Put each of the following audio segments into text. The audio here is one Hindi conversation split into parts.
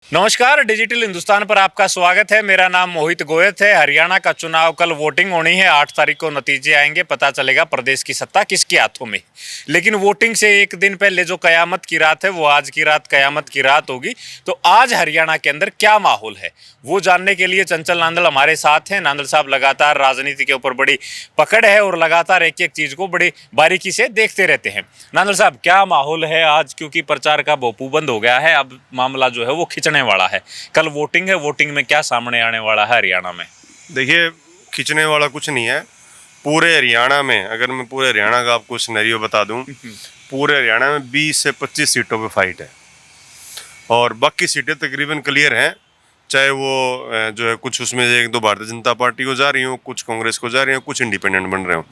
नमस्कार, डिजिटल हिंदुस्तान पर आपका स्वागत है। मेरा नाम मोहित गोयत है। हरियाणा का चुनाव कल वोटिंग होनी है। 8 तारीख को नतीजे आएंगे, पता चलेगा प्रदेश की सत्ता किसके हाथों में। लेकिन वोटिंग से एक दिन पहले जो कयामत की रात है, वो आज की रात कयामत की रात होगी। तो आज हरियाणा के अंदर क्या माहौल है, वो जानने के लिए चंचल नांदल हमारे साथ हैं। नांदल साहब लगातार राजनीति के ऊपर बड़ी पकड़ है और लगातार एक एक चीज को बड़ी बारीकी से देखते रहते हैं। नांदल साहब, क्या माहौल है आज? क्योंकि प्रचार का भोपू बंद हो गया है, अब मामला जो है वो खिंचने वाला है। कल वोटिंग है, वोटिंग में क्या सामने आने वाला है हरियाणा में? देखिए, खींचने वाला कुछ नहीं है। पूरे हरियाणा में, अगर मैं पूरे हरियाणा का आपको सिनेरियो बता दूं, पूरे हरियाणा में 20 से 25 सीटों पे फाइट है और बाकी सीटें तकरीबन क्लियर हैं। चाहे वो जो है कुछ उसमें से एक दो भारतीय जनता पार्टी को जा रही हो, कुछ कांग्रेस को जा रही हो, कुछ इंडिपेंडेंट बन रहे हो।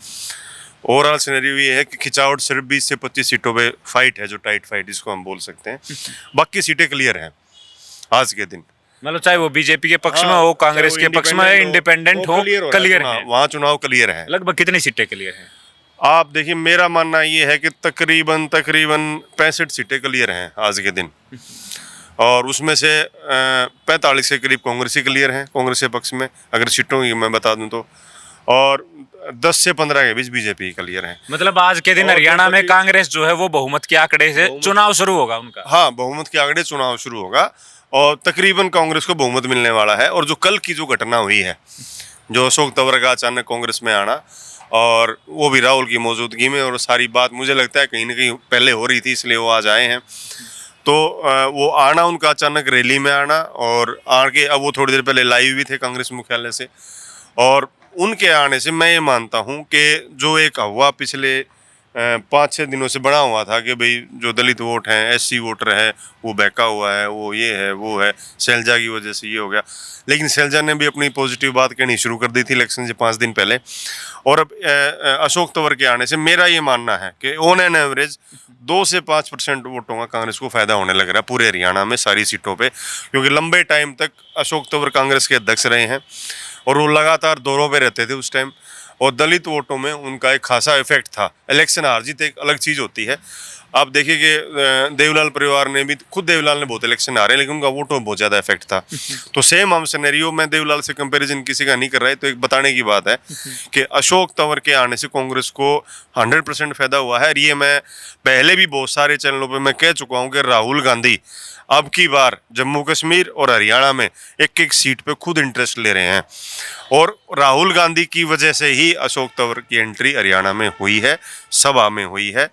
ओवरऑल सिनेरियो ये है कि खिंचावट सिर्फ 20 से 25 सीटों पे फाइट है, जो टाइट फाइट इसको हम बोल सकते हैं। बाकी सीटें क्लियर हैं आज के दिन। मतलब चाहे वो बीजेपी के पक्ष में हो, कांग्रेस के पक्ष में, इंडिपेंडेंट हो, क्लियर है। वहाँ चुनाव क्लियर है। लगभग कितनी सीटें क्लियर हैं? आप देखिए, मेरा मानना ये है कि तकरीबन 65 सीटें क्लियर हैं आज के दिन, और उसमें से 45 के करीब कांग्रेस ही क्लियर हैं, कांग्रेस के पक्ष में अगर सीटों की मैं बता दूं तो, और 10 से 15 के बीच बीजेपी क्लियर हैं। मतलब आज के दिन हरियाणा में कांग्रेस जो है वो बहुमत के आंकड़े से चुनाव शुरू होगा उनका। हाँ, बहुमत के आंकड़े चुनाव शुरू होगा और तकरीबन कांग्रेस को बहुमत मिलने वाला है। और जो कल की जो घटना हुई है, जो अशोक तंवर का अचानक कांग्रेस में आना, और वो भी राहुल की मौजूदगी में, और सारी बात मुझे लगता है कहीं ना कहीं पहले हो रही थी, इसलिए वो आज आए हैं। तो वो आना उनका अचानक रैली में आना, और आके अब वो थोड़ी देर पहले लाइव भी थे कांग्रेस मुख्यालय से, और उनके आने से मैं ये मानता हूँ कि जो एक हवा पिछले 5-6 दिनों से बना हुआ था कि भाई जो दलित वोट हैं, एससी वोटर है, वो बहका हुआ है, वो ये है वो है, शैलजा की वजह से ये हो गया। लेकिन शैलजा ने भी अपनी पॉजिटिव बात कहनी शुरू कर दी थी इलेक्शन से 5 दिन पहले। और अब अशोक तंवर के आने से मेरा ये मानना है कि ऑन एन एवरेज 2 से 5% वोटों का कांग्रेस को फायदा होने लग रहा है पूरे हरियाणा में सारी सीटों पे, क्योंकि लंबे टाइम तक अशोक तंवर कांग्रेस के अध्यक्ष रहे हैं और वो लगातार दौरों पे रहते थे उस टाइम, और दलित वोटों में उनका एक खासा इफेक्ट था। इलेक्शन हार जीत एक अलग चीज़ होती है। आप देखिए कि देवलाल परिवार ने भी, खुद देवलाल ने बहुत इलेक्शन हारे, लेकिन उनका वोटों में बहुत ज़्यादा इफेक्ट था। तो सेम हम सिनेरियो में देवलाल से कंपैरिजन किसी का नहीं कर रहा है, तो एक बताने की बात है कि अशोक तंवर के आने से कांग्रेस को 100% फायदा हुआ है। और ये मैं पहले भी बहुत सारे चैनलों पर मैं कह चुका हूँ कि राहुल गांधी अब की बार जम्मू कश्मीर और हरियाणा में एक एक सीट पे खुद इंटरेस्ट ले रहे हैं, और राहुल गांधी की वजह से ही अशोक तंवर की एंट्री हरियाणा में हुई है, सभा में हुई है।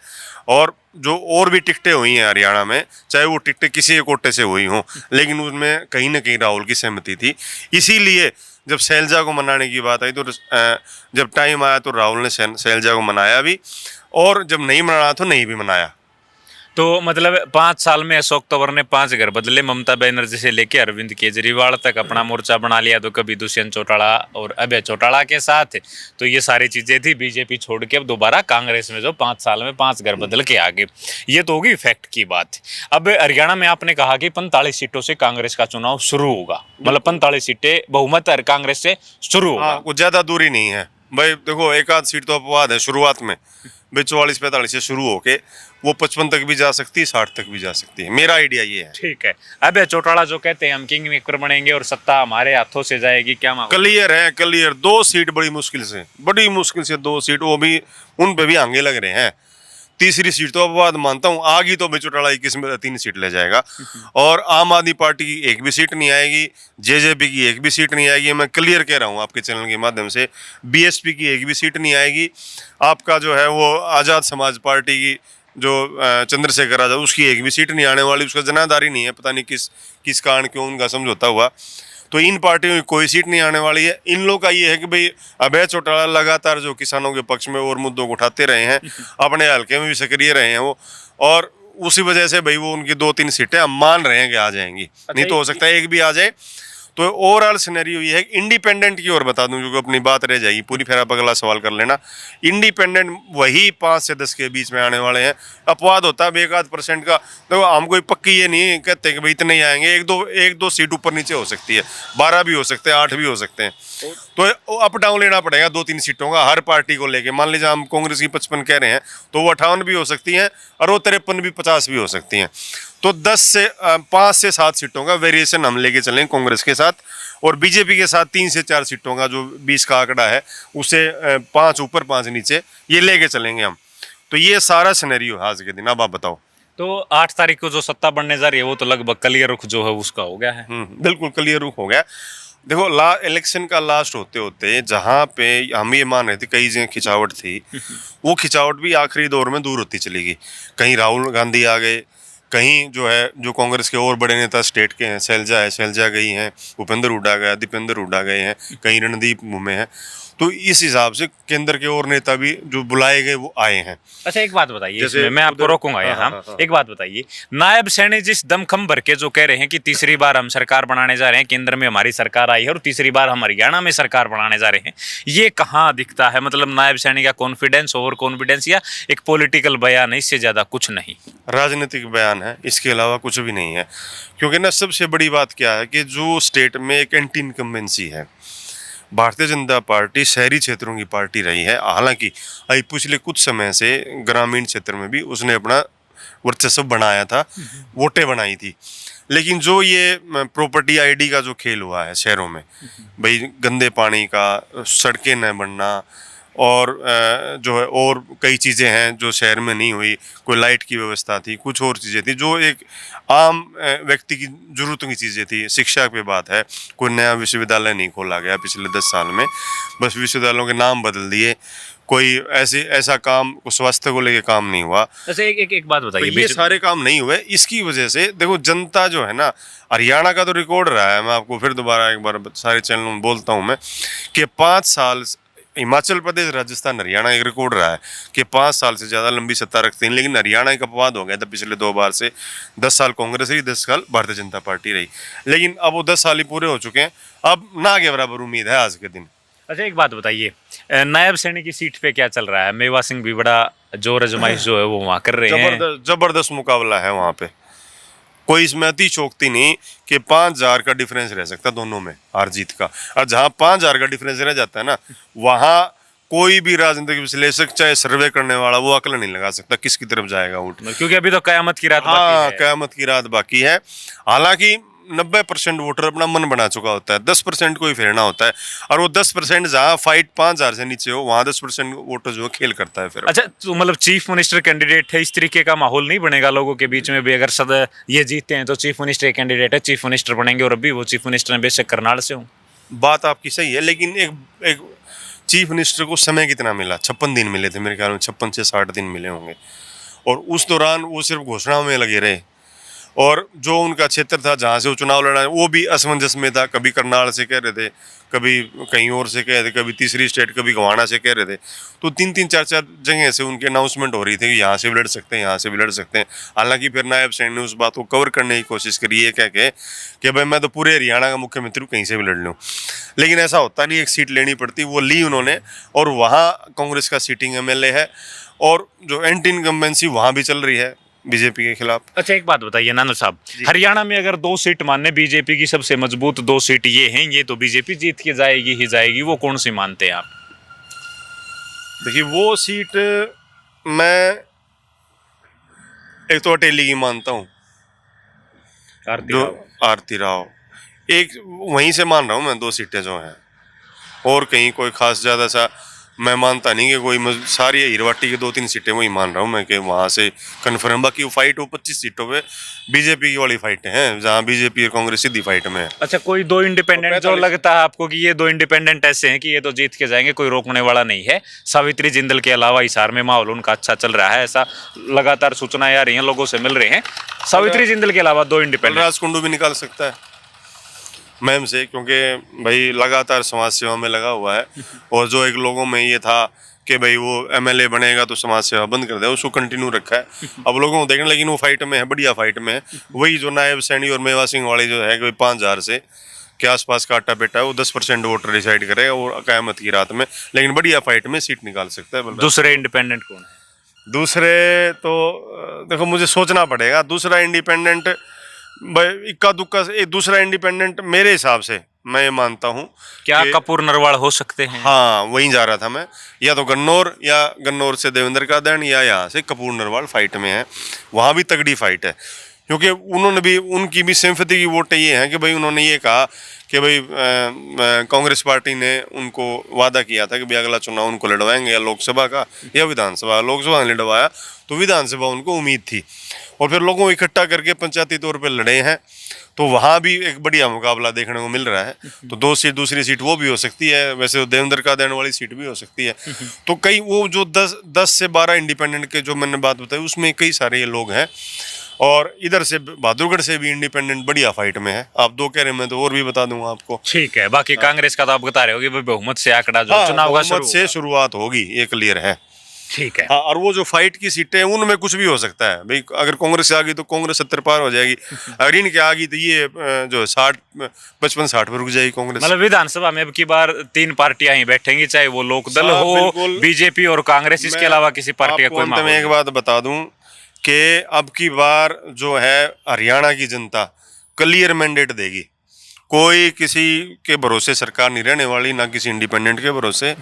और जो और भी टिकटें हुई हैं हरियाणा में, चाहे वो टिकटें किसी एक कोटे से हुई हों, लेकिन उसमें कहीं ना कहीं राहुल की सहमति थी। इसीलिए जब शैलजा को मनाने की बात आई, तो जब टाइम आया तो राहुल ने शैलजा को मनाया भी, और जब नहीं मनाया तो नहीं भी मनाया। तो मतलब 5 साल में अशोक तंवर ने 5 घर बदले, ममता बनर्जी से लेके अरविंद केजरीवाल तक अपना मोर्चा बना लिया। तो कभी दुष्यंत चौटाला और अभय चौटाला के साथ, तो ये सारी चीजें थी। बीजेपी छोड़ के अब दोबारा कांग्रेस में जो 5 साल में 5 घर बदल के आगे, ये तो होगी फैक्ट की बात। अब हरियाणा में आपने कहा कि 45 सीटों से कांग्रेस का चुनाव शुरू होगा, मतलब 45 सीटें बहुमत कांग्रेस से शुरू होगा। हाँ, कुछ ज्यादा दूरी नहीं है भाई। देखो, एक आध सीट तो अपवाद है शुरुआत में, भाई 44-45 से शुरू होके वो 55 तक भी जा सकती है, 60 तक भी जा सकती है। मेरा आइडिया ये है। ठीक है। अब चौटाला जो कहते हैं हम किंग मेकर बनेंगे और सत्ता हमारे हाथों से जाएगी, क्या मामला? क्लियर है, क्लियर। 2 सीट बड़ी मुश्किल से 2 सीट, वो भी उन पे भी आगे लग रहे हैं। तीसरी सीट तो अपवाद मानता हूँ, आगी तो चौटाला 21 में 3 सीट ले जाएगा। और आम आदमी पार्टी की एक भी सीट नहीं आएगी, जेजेपी की एक भी सीट नहीं आएगी। मैं क्लियर कह रहा हूँ आपके चैनल के माध्यम से, बीएसपी की एक भी सीट नहीं आएगी। आपका जो है वो आज़ाद समाज पार्टी की जो चंद्रशेखर आजाद, उसकी एक भी सीट नहीं आने वाली। उसका जनाधारी नहीं है, पता नहीं किस कारण क्यों उनका समझौता हुआ। तो इन पार्टियों की कोई सीट नहीं आने वाली है। इन लोग का ये है कि भाई अभय चौटाला लगातार जो किसानों के पक्ष में और मुद्दों को उठाते रहे हैं, अपने हल्के में भी सक्रिय रहे हैं वो, और उसी वजह से भाई वो उनकी 2-3 सीटें हम मान रहे हैं कि आ जाएंगी। नहीं तो हो सकता है एक भी आ जाए। तो ओवरऑल सिनेरियो ये है कि इंडिपेंडेंट की ओर बता दूं, जो अपनी बात रह जाएगी पूरी, फिर आप अगला सवाल कर लेना। इंडिपेंडेंट वही 5 से 10 के बीच में आने वाले हैं। अपवाद होता है 1-8% का, तो हम कोई पक्की ये नहीं कहते कि भाई इतने ही आएंगे। एक दो सीट ऊपर नीचे हो सकती है, 12 भी हो सकते हैं, 8 भी हो सकते हैं। तो अप डाउन लेना पड़ेगा 2-3 सीटों का हर पार्टी को लेके। मान लीजिए हम कांग्रेस की 55 कह रहे हैं, तो वो 58 भी हो सकती हैं, और वो 53 भी 50 भी हो सकती हैं। तो 5 से 7 सीटों का वेरिएशन हम लेके चलें कांग्रेस के साथ, और बीजेपी के साथ 3 से 4 सीटों का जो 20 का आंकड़ा है उसे 5 ऊपर 5 नीचे ये लेके चलेंगे हम। तो ये सारा सिनेरियो है आज के दिन। अब आप बताओ। तो 8 तारीख को जो सत्ता बनने जा रही है वो तो लगभग क्लियर रुख जो है उसका हो गया है। बिल्कुल क्लियर रुख हो गया। देखो, इलेक्शन का लास्ट होते होते जहाँ पे हम ये मान रहे थे कई जगह खिंचावट थी, वो खिंचावट भी आखिरी दौर में दूर होती चली गई। कहीं राहुल गांधी आ गए, कहीं जो है जो कांग्रेस के और बड़े नेता स्टेट के हैं, शैलजा गई हैं, भूपेंद्र हुड्डा गया, दीपेंद्र हुड्डा गए हैं, कहीं रणदीप घूमे हैं। तो इस हिसाब से केंद्र के और नेता भी जो बुलाए गए वो आए हैं। अच्छा, एक बात बताइए, जैसे इसमें मैं आपको रोकूंगा यहाँ। एक बात बताइए, नायब सैनी जिस दमखम भर के जो कह रहे हैं कि तीसरी बार हम सरकार बनाने जा रहे हैं, केंद्र में हमारी सरकार आई है और तीसरी बार हम हरियाणा में सरकार बनाने जा रहे हैं, ये कहाँ दिखता है? मतलब नायब सैनी का कॉन्फिडेंस, ओवर कॉन्फिडेंस, या एक पॉलिटिकल बयान है, इससे ज्यादा कुछ नहीं? राजनीतिक बयान है, इसके अलावा कुछ भी नहीं है। क्योंकि ना सबसे बड़ी बात क्या है कि जो स्टेट में एक एंटी इनकम्बेंसी है, भारतीय जनता पार्टी शहरी क्षेत्रों की पार्टी रही है। हालांकि अभी पिछले कुछ समय से ग्रामीण क्षेत्र में भी उसने अपना वर्चस्व बनाया था, वोटें बनाई थी। लेकिन जो ये प्रॉपर्टी आईडी का जो खेल हुआ है शहरों में, भाई गंदे पानी का, सड़कें न बनना, और जो है और कई चीज़ें हैं जो शहर में नहीं हुई। कोई लाइट की व्यवस्था थी, कुछ और चीज़ें थी जो एक आम व्यक्ति की ज़रूरतों की चीज़ें थी। शिक्षा पे बात है, कोई नया विश्वविद्यालय नहीं खोला गया पिछले 10 साल में, बस विश्वविद्यालयों के नाम बदल दिए। कोई ऐसा काम, स्वास्थ्य को लेके काम नहीं हुआ। अच्छा, एक बात बताइए, तो ये सारे काम नहीं हुए। इसकी वजह से देखो, जनता जो है ना, हरियाणा का तो रिकॉर्ड रहा है। मैं आपको फिर दोबारा एक बार सारे चैनलों में बोलता हूँ मैं कि 5 साल हिमाचल प्रदेश, राजस्थान, हरियाणा एक रिकॉर्ड रहा है कि 5 साल से ज़्यादा लंबी सत्ता रखते हैं। लेकिन हरियाणा एक अपवाद हो गया था पिछले 2 बार से। 10 साल कांग्रेस रही, 10 साल भारतीय जनता पार्टी रही। लेकिन अब वो 10 साल ही पूरे हो चुके हैं, अब ना के बराबर उम्मीद है आज के दिन। अच्छा, एक बात बताइए, नायब सैनी की सीट पे क्या चल रहा है? मेवा सिंह भी बड़ा जोर आजमाइश जो है वो वहाँ कर रहे हैं। जबरदस्त मुकाबला है वहाँ पे। कोई इसमें अतिशोक्ति नहीं कि 5,000 का डिफरेंस रह सकता दोनों में हार जीत का। और जहाँ 5,000 का डिफरेंस रह जाता है ना, वहाँ कोई भी राजनीतिक विश्लेषक चाहे सर्वे करने वाला वो आकलन नहीं लगा सकता किसकी तरफ जाएगा वोट। क्योंकि अभी तो कयामत की रात बाकी है। कयामत की रात बाकी है। हालांकि 90% वोटर अपना मन बना चुका होता है, 10% को ही फेरना होता है। और वो 10% जहाँ फाइट 5,000 से नीचे हो, वहाँ 10% वोटर जो खेल करता है फिर। अच्छा, तो मतलब चीफ मिनिस्टर कैंडिडेट है, इस तरीके का माहौल नहीं बनेगा लोगों के बीच में भी? अगर सद ये जीतते हैं तो चीफ मिनिस्टर कैंडिडेट है, चीफ मिनिस्टर बनेंगे, और अभी वो चीफ मिनिस्टर हैं बेशक करनाल से हूँ। बात आपकी सही है, लेकिन एक चीफ मिनिस्टर को समय कितना मिला? 56 दिन मिले थे मेरे ख्याल में, 56 से 60 दिन मिले होंगे। और उस दौरान वो सिर्फ घोषणाओं में लगे रहे। और जो उनका क्षेत्र था जहाँ से वो चुनाव लड़ा, वो भी असमंजस में था। कभी करनाल से कह रहे थे, कभी कहीं और से कह रहे थे, कभी तीसरी स्टेट, कभी गोवाना से कह रहे थे। तो 3-3, 4-4 जगह से उनकी अनाउंसमेंट हो रही थी कि यहाँ से भी लड़ सकते हैं, यहाँ से भी लड़ सकते हैं। हालांकि फिर नायब सैनी ने उस बात को कवर करने की कोशिश करी है, कह के कि भाई मैं तो पूरे हरियाणा का मुख्यमंत्री हूँ, कहीं से भी लड़ लूँ। लेकिन ऐसा होता नहीं, एक सीट लेनी पड़ती, वो ली उन्होंने। और वहाँ कांग्रेस का सीटिंग MLA है, और जो एंटी इनकम्बेंसी वहाँ भी चल रही है बीजेपी के खिलाफ। अच्छा, एक बात बताइए नानो साहब, हरियाणा में अगर 2 सीट मानने बीजेपी की सबसे मजबूत 2 सीट ये हैं, ये तो बीजेपी जीत के जाएगी ही जाएगी, वो कौन सी मानते हैं आप? देखिए, वो सीट मैं एक तो अटेली की मानता हूँ, जो आरती राव। एक वहीं से मान रहा हूँ मैं 2 सीटें जो हैं, और कहीं कोई खास ज़्यादा सा मैं मानता नहीं कि कोई सारी हिरवाटी की 2-3 सीटें वही मान रहा हूँ मैं कि वहाँ से कन्फर्म। बाकी वो फाइट हो 25 सीटों पे बीजेपी की वाली फाइट है, जहाँ बीजेपी और कांग्रेस सीधी फाइट में है। अच्छा, कोई 2 इंडिपेंडेंट जो लगता है आपको कि ये 2 इंडिपेंडेंट ऐसे हैं कि ये तो जीत के जाएंगे, कोई रोकने वाला नहीं है? सावित्री जिंदल के अलावा हिसार में माहौल उनका अच्छा चल रहा है, ऐसा लगातार सूचनाएं आ रही हैं, लोगों से मिल रहे हैं। सावित्री जिंदल के अलावा 2 इंडिपेंडेंट। राज कुंडू भी निकाल सकता है मैम से, क्योंकि भाई लगातार समाज सेवा में लगा हुआ है। और जो एक लोगों में ये था कि भाई वो MLA बनेगा तो समाज सेवा बंद कर दे, उसको कंटिन्यू रखा है। अब लोगों को देखना, लेकिन वो फाइट में है, बढ़िया फाइट में है। वही जो नायब सैनी और मेवा सिंह वाली जो है, 5,000 से के आसपास का आटा बेटा है, वो 10% वोटर डिसाइड करेगा और कयामत की रात में। लेकिन बढ़िया फाइट में सीट निकाल सकता है। दूसरे इंडिपेंडेंट कौन है? दूसरे तो देखो मुझे सोचना पड़ेगा। दूसरा इंडिपेंडेंट इक्का दुक्का एक दूसरा इंडिपेंडेंट मेरे हिसाब से मैं ये मानता हूँ, क्या कपूर नरवाल हो सकते हैं? हाँ, वहीं जा रहा था मैं। या तो गन्नौर, या गन्नौर से देवेंद्र कादन, या यहाँ से कपूर नरवाल फाइट में है। वहाँ भी तगड़ी फाइट है, क्योंकि उन्होंने भी, उनकी भी सिंपैथी की वोट ये है कि भाई उन्होंने ये कहा कि भाई कांग्रेस पार्टी ने उनको वादा किया था कि भाई अगला चुनाव उनको लड़वाएंगे, या लोकसभा का या विधानसभा। लोकसभा ने लड़वाया तो विधानसभा उनको उम्मीद थी, और फिर लोगों को इकट्ठा करके पंचायती तौर पर लड़े हैं, तो वहाँ भी एक बढ़िया मुकाबला देखने को मिल रहा है। तो 2 सीट, दूसरी सीट वो भी हो सकती है, वैसे तो देवेंद्र का देने वाली सीट भी हो सकती है। तो कई वो जो 10 से 12 इंडिपेंडेंट के जो मैंने बात बताई, उसमें कई सारे ये लोग हैं, और इधर से बहादुरगढ़ से भी इंडिपेंडेंट बढ़िया फाइट में है। आप 2 कह रहे, मैं तो और भी बता दूंगा आपको। ठीक है, बाकी कांग्रेस का तो आप बता रहे हो कि भाई बहुमत से आंकड़ा जो हाँ, चुनाव का बहुमत से शुरुआत होगी, ये क्लियर है। ठीक है। हाँ, और वो जो फाइट की सीटें हैं उनमें कुछ भी हो सकता है भाई। अगर कांग्रेस से आ गई तो कांग्रेस 70 पार हो जाएगी, अगर इनके आ गई तो ये जो 60, 55-60 पर रुक जाएगी कांग्रेस। मतलब विधानसभा में अब की बार 3 पार्टियां ही बैठेंगी, चाहे वो लोकदल हाँ, हो, बिल्कुल। बीजेपी और कांग्रेस, इसके अलावा किसी पार्टी का आपको कोई अंत माहौल में एक नहीं। बात बता दूं कि अब की बार जो है हरियाणा की जनता क्लियर मैंडेट देगी। कोई किसी के भरोसे सरकार नहीं रहने वाली, ना किसी इंडिपेंडेंट के भरोसे,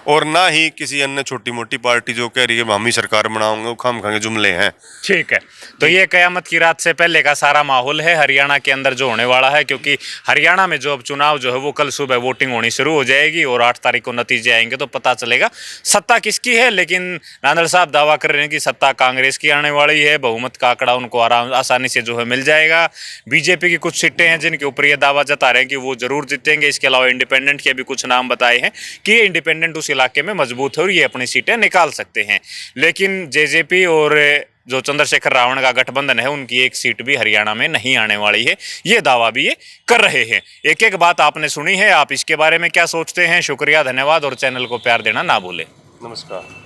और ना ही किसी अन्य छोटी मोटी पार्टी जो कह रही है हम ही सरकार बनाओगे, वो खामखां जुमले हैं। ठीक है, तो ये कयामत की रात से पहले का सारा माहौल है हरियाणा के अंदर जो होने वाला है, क्योंकि हरियाणा में जो अब चुनाव जो है वो कल सुबह वोटिंग होनी शुरू हो जाएगी और 8 तारीख को नतीजे आएंगे तो पता चलेगा सत्ता किसकी है। लेकिन नांदल साहब दावा कर रहे हैं कि सत्ता कांग्रेस की आने वाली है, बहुमत का आंकड़ा उनको आसानी से जो है मिल जाएगा। बीजेपी की कुछ सीटें हैं जिनके ऊपर ये दावा जता रहे हैं कि वो जरूर जीतेंगे। इसके अलावा इंडिपेंडेंट के भी कुछ नाम बताए हैं कि ये इंडिपेंडेंट उस इलाके में मजबूत है और ये अपनी सीटें निकाल सकते हैं। लेकिन जेजेपी और जो चंद्रशेखर रावण का गठबंधन है, उनकी एक सीट भी हरियाणा में नहीं आने वाली है, ये दावा भी ये कर रहे हैं। एक एक बात आपने सुनी है, आप इसके बारे में क्या सोचते हैं? शुक्रिया, धन्यवाद, और चैनल को प्यार देना ना भूलें। नमस्कार।